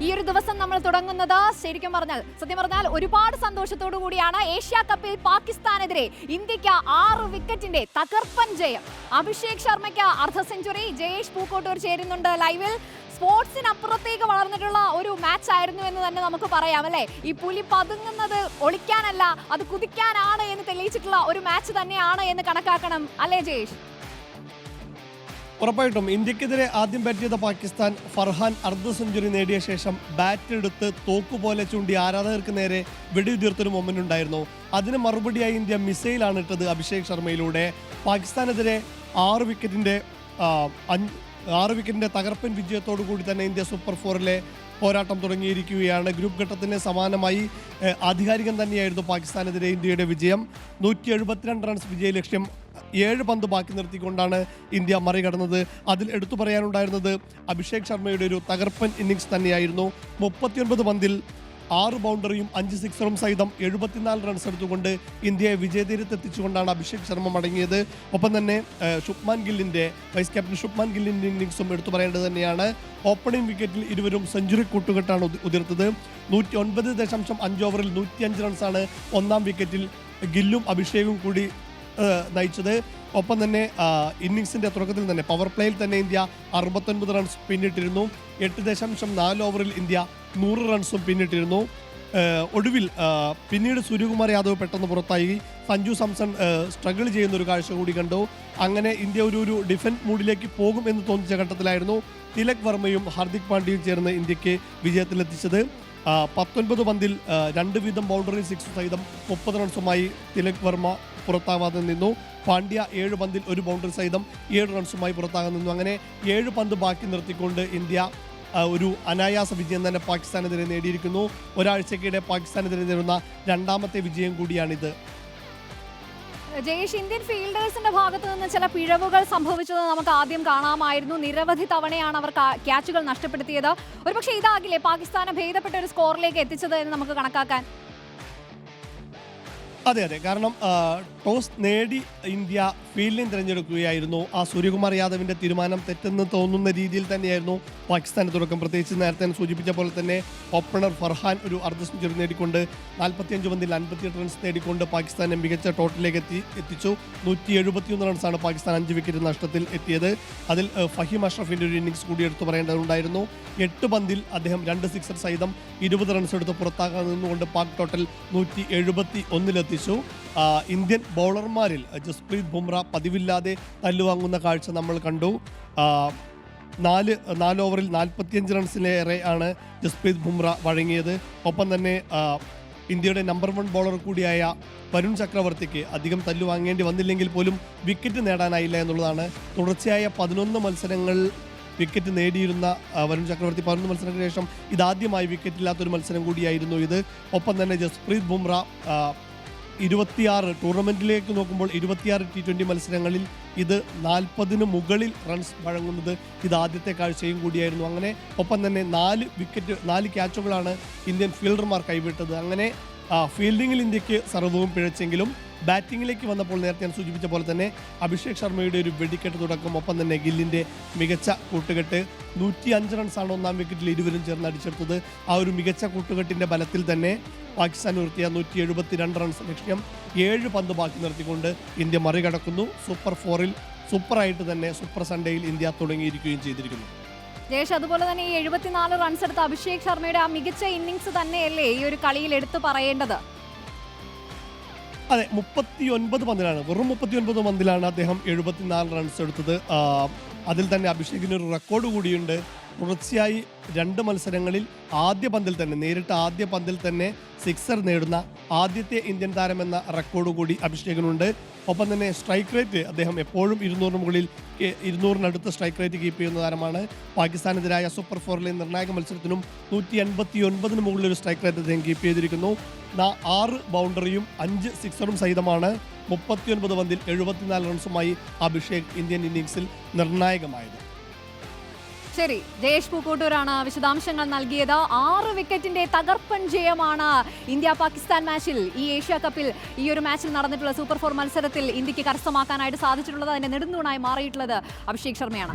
ഈ ഒരു ദിവസം നമ്മൾ തുടങ്ങുന്നത് സത്യം പറഞ്ഞാൽ ഒരുപാട് സന്തോഷത്തോടു കൂടിയാണ്. ഏഷ്യ കപ്പിൽ പാകിസ്ഥാനെതിരെ ഇന്ത്യക്ക് 6 വിക്കറ്റിന്റെ തകർപ്പൻ ജയം. അഭിഷേക് ശർമ്മയ്ക്ക് അർദ്ധ സെഞ്ചുറി. ജയേഷ് പൂക്കോട്ടൂർ ചേരുന്നുണ്ട് ലൈവിൽ. സ്പോർട്സിനപ്പുറത്തേക്ക് വളർന്നിട്ടുള്ള ഒരു മാച്ച് ആയിരുന്നു എന്ന് തന്നെ നമുക്ക് പറയാം അല്ലേ? ഈ പുലി പതുങ്ങുന്നത് ഒളിക്കാനല്ല, അത് കുതിക്കാനാണ് എന്ന് തെളിയിച്ചിട്ടുള്ള ഒരു മാച്ച് തന്നെയാണ് എന്ന് കണക്കാക്കണം അല്ലേ ജയേഷ്? ഉറപ്പായിട്ടും ഇന്ത്യക്കെതിരെ ആദ്യം ബാറ്റ് ചെയ്ത പാകിസ്ഥാൻ ഫർഹാൻ അർദ്ധ സെഞ്ചുറി നേടിയ ശേഷം ബാറ്റ് എടുത്ത് തോക്കുപോലെ ചൂണ്ടി ആരാധകർക്ക് നേരെ വെടിയുതിർത്തൊരു മൊമെന്റ് ഉണ്ടായിരുന്നു. അതിന് മറുപടിയായി ഇന്ത്യ മിസൈലാണ് ഇട്ടത് അഭിഷേക് ശർമ്മയിലൂടെ. പാകിസ്ഥാനെതിരെ 6 വിക്കറ്റിന്റെ തകർപ്പൻ വിജയത്തോടു കൂടി തന്നെ ഇന്ത്യ സൂപ്പർ ഫോറിലെ പോരാട്ടം തുടങ്ങിയിരിക്കുകയാണ്. ഗ്രൂപ്പ് ഘട്ടത്തിന് സമാനമായി ആധികാരികം തന്നെയായിരുന്നു പാകിസ്ഥാനെതിരെ ഇന്ത്യയുടെ വിജയം. 172 റൺസ് വിജയ ലക്ഷ്യം 7 പന്ത് ബാക്കി നിർത്തിക്കൊണ്ടാണ് ഇന്ത്യ മറികടന്നത്. അതിൽ എടുത്തു പറയാനുണ്ടായിരുന്നത് അഭിഷേക് ശർമ്മയുടെ ഒരു തകർപ്പൻ ഇന്നിംഗ്സ് തന്നെയായിരുന്നു. 39 പന്തിൽ 6 ബൗണ്ടറിയും 5 സിക്സറും സഹിതം 74 റൺസ് എടുത്തുകൊണ്ട് ഇന്ത്യയെ വിജയതീരത്തെത്തിച്ചുകൊണ്ടാണ് അഭിഷേക് ശർമ്മ മടങ്ങിയത്. ഒപ്പം തന്നെ വൈസ് ക്യാപ്റ്റൻ ശുഭ്മാൻ ഗില്ലിൻ്റെ ഇന്നിംഗ്സും എടുത്തു പറയേണ്ടത് തന്നെയാണ്. ഓപ്പണിംഗ് വിക്കറ്റിൽ ഇരുവരും സെഞ്ചുറി കൂട്ടുകെട്ടാണ് ഉതിർത്തത്. 109.5 ഓവറിൽ 105 റൺസാണ് ഒന്നാം വിക്കറ്റിൽ ഗില്ലും അഭിഷേകും കൂടി നയിച്ചത്. ഒപ്പം തന്നെ ഇന്നിംഗ്സിൻ്റെ തുടക്കത്തിൽ തന്നെ പവർ പ്ലേയിൽ തന്നെ ഇന്ത്യ 69 റൺസ് പിന്നിട്ടിരുന്നു. 8.4 ഓവറിൽ ഇന്ത്യ 100 റൺസും പിന്നിട്ടിരുന്നു. ഒടുവിൽ പിന്നീട് സൂര്യകുമാർ യാദവ് പെട്ടെന്ന് പുറത്തായി. സഞ്ജു സാംസൺ സ്ട്രഗിൾ ചെയ്യുന്ന ഒരു കാഴ്ച കൂടി കണ്ടു. അങ്ങനെ ഇന്ത്യ ഒരു ഡിഫൻസ് മൂഡിലേക്ക് പോകും എന്ന് തോന്നിച്ച ഘട്ടത്തിലായിരുന്നു തിലക് വർമ്മയും ഹാർദിക് പാണ്ഡ്യയും ചേർന്ന് ഇന്ത്യക്ക് വിജയത്തിലെത്തിച്ചത്. 19 പന്തിൽ 2 വീതം ബൗണ്ടറി 6 സഹിതം 30 റൺസുമായി തിലക് വർമ്മ പുറത്താവാതെ നിന്നു. പാണ്ഡ്യ 7 പന്തിൽ 1 ബൗണ്ടറി സഹിതം 7 റൺസുമായി പുറത്താകാൻ നിന്നു. അങ്ങനെ 7 പന്ത് ബാക്കി നിർത്തിക്കൊണ്ട് ഇന്ത്യ ഒരു അനായാസ വിജയം തന്നെ പാകിസ്ഥാനെതിരെ നേടിയിരിക്കുന്നു. ഒരാഴ്ചക്കിടെ പാകിസ്ഥാനെതിരെ നേടുന്ന 2ാമത്തെ വിജയം കൂടിയാണിത്. ജയേഷ്, ഇന്ത്യൻ ഫീൽഡേഴ്സിന്റെ ഭാഗത്ത് നിന്ന് ചില പിഴവുകൾ സംഭവിച്ചത് നമുക്ക് ആദ്യം കാണാമായിരുന്നു. നിരവധി തവണയാണ് അവർ ക്യാച്ചുകൾ നഷ്ടപ്പെടുത്തിയത്. ഒരുപക്ഷെ ഇതാകില്ലേ പാകിസ്ഥാനെ ഭേദപ്പെട്ട ഒരു സ്കോറിലേക്ക് എത്തിച്ചത് എന്ന് നമുക്ക് കണക്കാക്കാൻ? അതെ, കാരണം ടോസ് നേടി ഇന്ത്യ ഫീൽഡിംഗ് തിരഞ്ഞെടുക്കുകയായിരുന്നു. സൂര്യകുമാർ യാദവിൻ്റെ തീരുമാനം തെറ്റെന്ന് തോന്നുന്ന രീതിയിൽ തന്നെയായിരുന്നു പാകിസ്ഥാന് തുടക്കം. പ്രത്യേകിച്ച് നേരത്തെ സൂചിപ്പിച്ച പോലെ തന്നെ ഓപ്പണർ ഫർഹാൻ ഒരു അർദ്ധ സെഞ്ചുറി നേടിക്കൊണ്ട് 45 പന്തിൽ 58 റൺസ് നേടിക്കൊണ്ട് പാകിസ്ഥാനെ മികച്ച ടോട്ടലിലേക്ക് എത്തിച്ചു. 171 റൺസാണ് പാകിസ്ഥാൻ 5 വിക്കറ്റ് നഷ്ടത്തിൽ എത്തിയത്. അതിൽ ഫഹീം അഷ്റഫിൻ്റെ ഒരു ഇന്നിംഗ്സ് കൂടി എടുത്തു പറയേണ്ടതുണ്ടായിരുന്നു. 8 പന്തിൽ അദ്ദേഹം 2 സിക്സർ സഹിതം 20 റൺസ് എടുത്ത് പുറത്താകാൻ നിന്നുകൊണ്ട് പാക് ടോട്ടൽ 171 ഇന്ത്യൻ ബൗളർമാരിൽ ജസ്പ്രീത് ബുംറ പതിവില്ലാതെ തല്ലുവാങ്ങുന്ന കാഴ്ച നമ്മൾ കണ്ടു. 4 ഓവറിൽ 45 റൺസിലേറെ ആണ് ജസ്പ്രീത് ബുംറ വഴങ്ങിയത്. ഒപ്പം തന്നെ ഇന്ത്യയുടെ നമ്പർ 1 ബൗളർ കൂടിയായ വരുൺ ചക്രവർത്തിക്ക് അധികം തല്ലുവാങ്ങേണ്ടി വന്നില്ലെങ്കിൽ പോലും വിക്കറ്റ് നേടാനായില്ല എന്നുള്ളതാണ്. തുടർച്ചയായ 11 മത്സരങ്ങൾ വിക്കറ്റ് നേടിയിരുന്ന വരുൺ ചക്രവർത്തി 11 മത്സരങ്ങൾക്ക് ശേഷം ഇതാദ്യമായി വിക്കറ്റില്ലാത്തൊരു മത്സരം കൂടിയായിരുന്നു ഇത്. ഒപ്പം തന്നെ ജസ്പ്രീത് ബുംറ 26 ടൂർണമെൻറ്റിലേക്ക് നോക്കുമ്പോൾ 26 T20 മത്സരങ്ങളിൽ ഇത് 40-ന് മുകളിൽ റൺസ് വഴങ്ങുന്നത് ഇതാദ്യത്തെ കാഴ്ചയും കൂടിയായിരുന്നു. അങ്ങനെ ഒപ്പം തന്നെ 4 ക്യാച്ചുകളാണ് ഇന്ത്യൻ ഫീൽഡർമാർ കൈവിട്ടത്. അങ്ങനെ ഫീൽഡിങ്ങിൽ ഇന്ത്യക്ക് സർവ്വവും പിഴച്ചെങ്കിലും ബാറ്റിങ്ങിലേക്ക് വന്നപ്പോൾ നേരത്തെ ഞാൻ സൂചിപ്പിച്ച പോലെ തന്നെ അഭിഷേക് ശർമ്മയുടെ ഒരു വെടിക്കെട്ട് തുടക്കം, ഒപ്പം തന്നെ ഗില്ലിൻ്റെ മികച്ച കൂട്ടുകെട്ട്. 105 റൺസാണ് ഒന്നാം വിക്കറ്റിൽ ഇരുവരും ചേർന്ന് അടിച്ചെടുത്തത്. ഒരു മികച്ച കൂട്ടുകെട്ടിൻ്റെ ബലത്തിൽ തന്നെ പാകിസ്ഥാൻ ഉയർത്തിയ 172 റൺസ് ലക്ഷ്യം 7 പന്ത് ബാക്കി നിർത്തിക്കൊണ്ട് ഇന്ത്യ മറികടക്കുന്നു. സൂപ്പർ ഫോറിൽ സൂപ്പറായിട്ട് തന്നെ സൂപ്പർ സൺഡേയിൽ ഇന്ത്യ തുടങ്ങിയിരിക്കുകയും ചെയ്തിരിക്കുന്നു. ജയേഷ്, അതുപോലെ തന്നെ ഈ 74 റൺസ് എടുത്ത അഭിഷേക് ശർമ്മയുടെ ആ മികച്ച ഇന്നിംഗ്സ് തന്നെയല്ലേ ഈ ഒരു കളിയിൽ എടുത്തു പറയേണ്ടത്? അതെ, 39 പന്തിലാണ്, വെറും 39 പന്തിലാണ് അദ്ദേഹം 74 റൺസ് എടുത്തത്. അതിൽ തന്നെ അഭിഷേകിന് ഒരു റെക്കോർഡ് കൂടിയുണ്ട്. തുടർച്ചയായി 2 മത്സരങ്ങളിൽ നേരിട്ട് ആദ്യ പന്തിൽ തന്നെ സിക്സർ നേടുന്ന ആദ്യത്തെ ഇന്ത്യൻ താരമെന്ന റെക്കോർഡ് കൂടി അഭിഷേകിനുണ്ട്. ഒപ്പം തന്നെ സ്ട്രൈക്ക് റേറ്റ് അദ്ദേഹം എപ്പോഴും 200-നടുത്ത് സ്ട്രൈക്ക് റേറ്റ് കീപ്പ് ചെയ്യുന്ന താരമാണ്. പാകിസ്ഥാനെതിരായ സൂപ്പർ ഫോറിലെ നിർണായക മത്സരത്തിനും 189-ന് മുകളിലൊരു സ്ട്രൈക്ക് റേറ്റ് അദ്ദേഹം കീപ്പ് ചെയ്തിരിക്കുന്നു. 6 ബൗണ്ടറിയും 5 സിക്സറും സഹിതമാണ് 39 പന്തിൽ 74 റൺസുമായി അഭിഷേക് ഇന്ത്യൻ ഇന്നിംഗ്സിൽ നിർണായകമായത്. ശരി, ജയേഷ് പൂക്കോട്ടൂരാണ് വിശദാംശങ്ങൾ നൽകിയത്. 6 വിക്കറ്റിന്റെ തകർപ്പൻ ജയമാണ് ഇന്ത്യ പാകിസ്ഥാൻ മാച്ചിൽ, ഈ ഏഷ്യ കപ്പിൽ ഈ ഒരു മാച്ചിൽ നടന്നിട്ടുള്ള സൂപ്പർ 4 മത്സരത്തിൽ ഇന്ത്യക്ക് കരസ്ഥമാക്കാനായിട്ട് സാധിച്ചിട്ടുള്ളത്. അതിന്റെ നെടുന്തൂണായി മാറിയിട്ടുള്ളത് അഭിഷേക് ശർമ്മയാണ്.